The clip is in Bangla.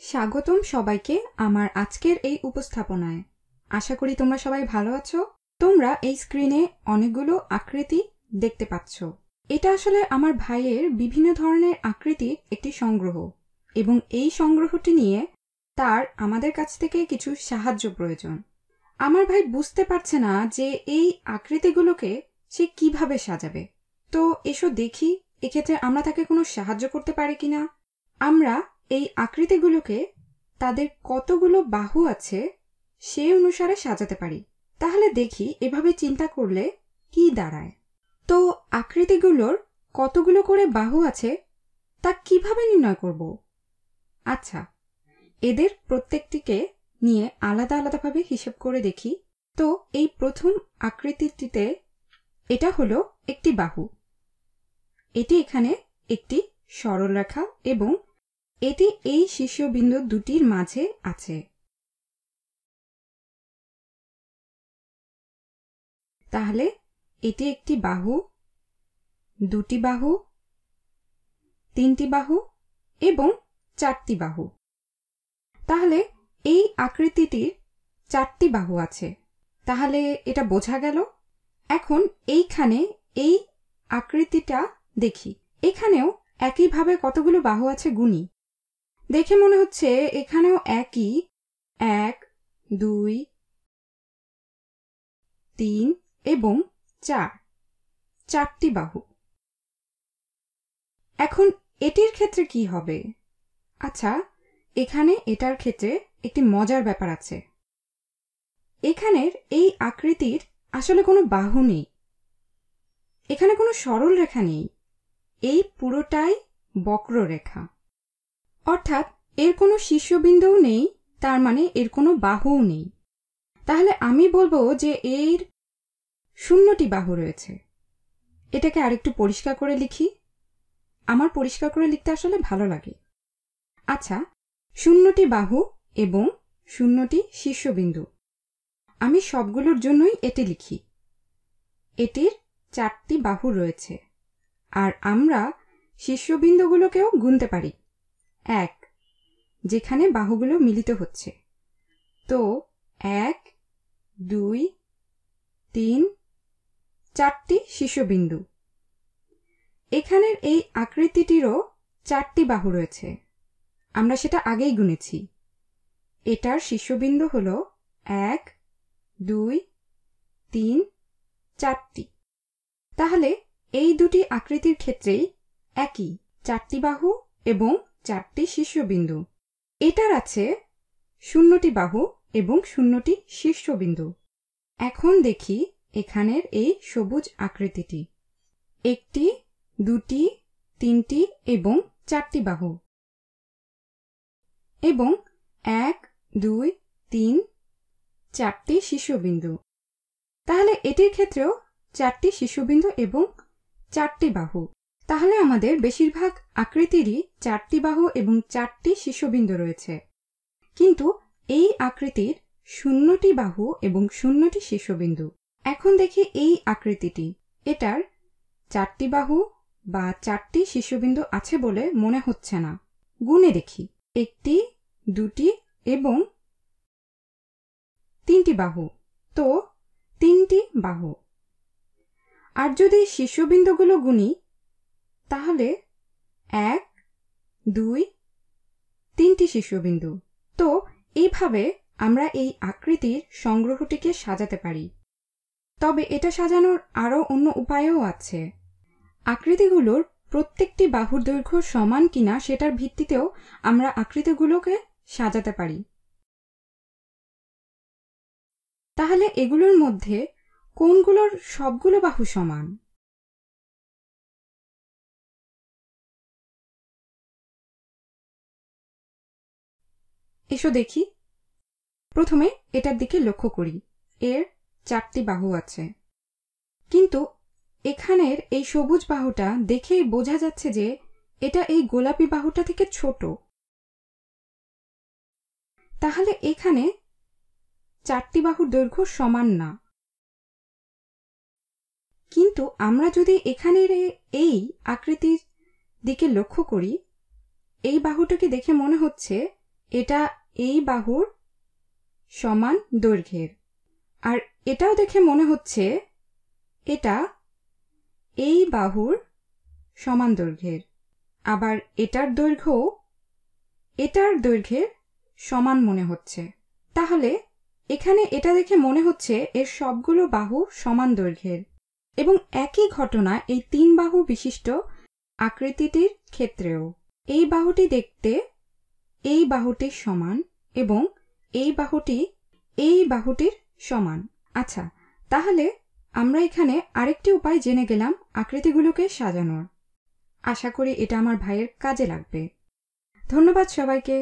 স্বাগতম সবাইকে আমার আজকের এই উপস্থাপনায়। আশা করি তোমরা সবাই ভালো আছো। তোমরা এই স্ক্রিনে অনেকগুলো আকৃতি দেখতে পাচ্ছ। এটা আসলে আমার ভাইয়ের বিভিন্ন ধরনের আকৃতির একটি সংগ্রহ এবং এই সংগ্রহটি নিয়ে তার আমাদের কাছ থেকে কিছু সাহায্য প্রয়োজন। আমার ভাই বুঝতে পারছে না যে এই আকৃতিগুলোকে সে কিভাবে সাজাবে। তো এসো দেখি এক্ষেত্রে আমরা তাকে কোনো সাহায্য করতে পারি কিনা। আমরা এই আকৃতিগুলোকে তাদের কতগুলো বাহু আছে সে অনুসারে সাজাতে পারি। তাহলে দেখি এভাবে চিন্তা করলে কি দাঁড়ায়। তো আকৃতিগুলোর কতগুলো করে বাহু আছে তা কিভাবে নির্ণয় করব? আচ্ছা, এদের প্রত্যেকটিকে নিয়ে আলাদা আলাদাভাবে হিসেব করে দেখি। তো এই প্রথম আকৃতিটিতে এটা হলো একটি বাহু। এটি এখানে একটি সরলরেখা এবং এটি এই শীর্ষবিন্দু দুটির মাঝে আছে। তাহলে এটি একটি বাহু, দুটি বাহু, তিনটি বাহু এবং চারটি বাহু। তাহলে এই আকৃতিটির চারটি বাহু আছে। তাহলে এটা বোঝা গেল। এখন এইখানে এই আকৃতিটা দেখি। এখানেও একইভাবে কতগুলো বাহু আছে গুনি। দেখে মনে হচ্ছে এখানেও একই 1, 2, 3 এবং 4, চারটি বাহু। এখন এটির ক্ষেত্রে কি হবে? আচ্ছা, এখানে এটার ক্ষেত্রে একটি মজার ব্যাপার আছে। এখানের এই আকৃতির আসলে কোনো বাহু নেই, এখানে কোনো সরল রেখা নেই, এই পুরোটাই বক্ররেখা। অর্থাৎ এর কোনো শীর্ষবিন্দুও নেই, তার মানে এর কোনো বাহুও নেই। তাহলে আমি বলবো যে এর 0টি বাহু রয়েছে। এটাকে আরেকটু পরিষ্কার করে লিখি। আমার পরিষ্কার করে লিখতে আসলে ভালো লাগে। আচ্ছা, 0টি বাহু এবং 0টি শীর্ষবিন্দু। আমি সবগুলোর জন্যই এটি লিখি। এটির 4টি বাহু রয়েছে আর আমরা শীর্ষবিন্দুগুলোকেও গুনতে পারি 1, যেখানে বাহুগুলো মিলিত হচ্ছে। তো 1, 2, 3, 4টি শীর্ষবিন্দু। এখানের এই আকৃতিটিরও 4টি বাহু রয়েছে, আমরা সেটা আগেই গুনেছি। এটার শীর্ষবিন্দু হল 1, 2, 3, 4টি। তাহলে এই দুটি আকৃতির ক্ষেত্রেই একই 4টি বাহু এবং 4টি শীর্ষবিন্দু। এটার আছে 0টি বাহু এবং 0টি শীর্ষবিন্দু। এখন দেখি এখানের এই সবুজ আকৃতিটি। 1টি, 2টি, 3টি এবং 4টি বাহু এবং 1, 2, 3, 4টি শীর্ষবিন্দু। তাহলে এটির ক্ষেত্রেও 4টি শীর্ষবিন্দু এবং 4টি বাহু। তাহলে আমাদের বেশিরভাগ আকৃতিরই 4টি বাহু এবং 4টি শীর্ষবিন্দু রয়েছে, কিন্তু এই আকৃতির 0টি বাহু এবং 0টি শীর্ষবিন্দু। এখন দেখি এই আকৃতিটি। এটার 4টি বাহু বা 4টি শীর্ষবিন্দু আছে বলে মনে হচ্ছে না। গুনে দেখি। 1টি, 2টি এবং 3টি বাহু। তো 3টি বাহু। আর যদি শীর্ষবিন্দুগুলো গুনি তাহলে 1, 2, 3টি শীর্ষবিন্দু। তো এইভাবে আমরা এই আকৃতির সংগ্রহটিকে সাজাতে পারি। তবে এটা সাজানোর আরও অন্য উপায়ও আছে। আকৃতিগুলোর প্রত্যেকটি বাহুর দৈর্ঘ্য সমান কিনা সেটার ভিত্তিতেও আমরা আকৃতিগুলোকে সাজাতে পারি। তাহলে এগুলোর মধ্যে কোনগুলোর সবগুলো বাহু সমান? এসো দেখি। প্রথমে এটার দিকে লক্ষ্য করি। এর 4টি বাহু আছে, কিন্তু এখানের এই সবুজ বাহুটা দেখেই বোঝা যাচ্ছে যে এটা এই গোলাপি বাহুটা থেকে ছোট। তাহলে এখানে 4টি বাহুর দৈর্ঘ্য সমান না। কিন্তু আমরা যদি এখানের এই আকৃতির দিকে লক্ষ্য করি, এই বাহুটাকে দেখে মনে হচ্ছে এটা এই বাহুর সমান দৈর্ঘ্যের, আর এটাও দেখে মনে হচ্ছে এটা এই বাহুর সমান দৈর্ঘ্যের, আবার এটার দৈর্ঘ্যও এটার দৈর্ঘ্যের সমান মনে হচ্ছে। তাহলে এখানে এটা দেখে মনে হচ্ছে এর সবগুলো বাহু সমান দৈর্ঘ্যের, এবং একই ঘটনা এই 3 বাহু বিশিষ্ট আকৃতিটির ক্ষেত্রেও। এই বাহুটি দেখতে এই বাহুটির সমান এবং এই বাহুটি এই বাহুটির সমান। আচ্ছা, তাহলে আমরা এখানে আরেকটি উপায় জেনে গেলাম আকৃতিগুলোকে সাজানোর। আশা করি এটা আমার ভাইয়ের কাজে লাগবে। ধন্যবাদ সবাইকে।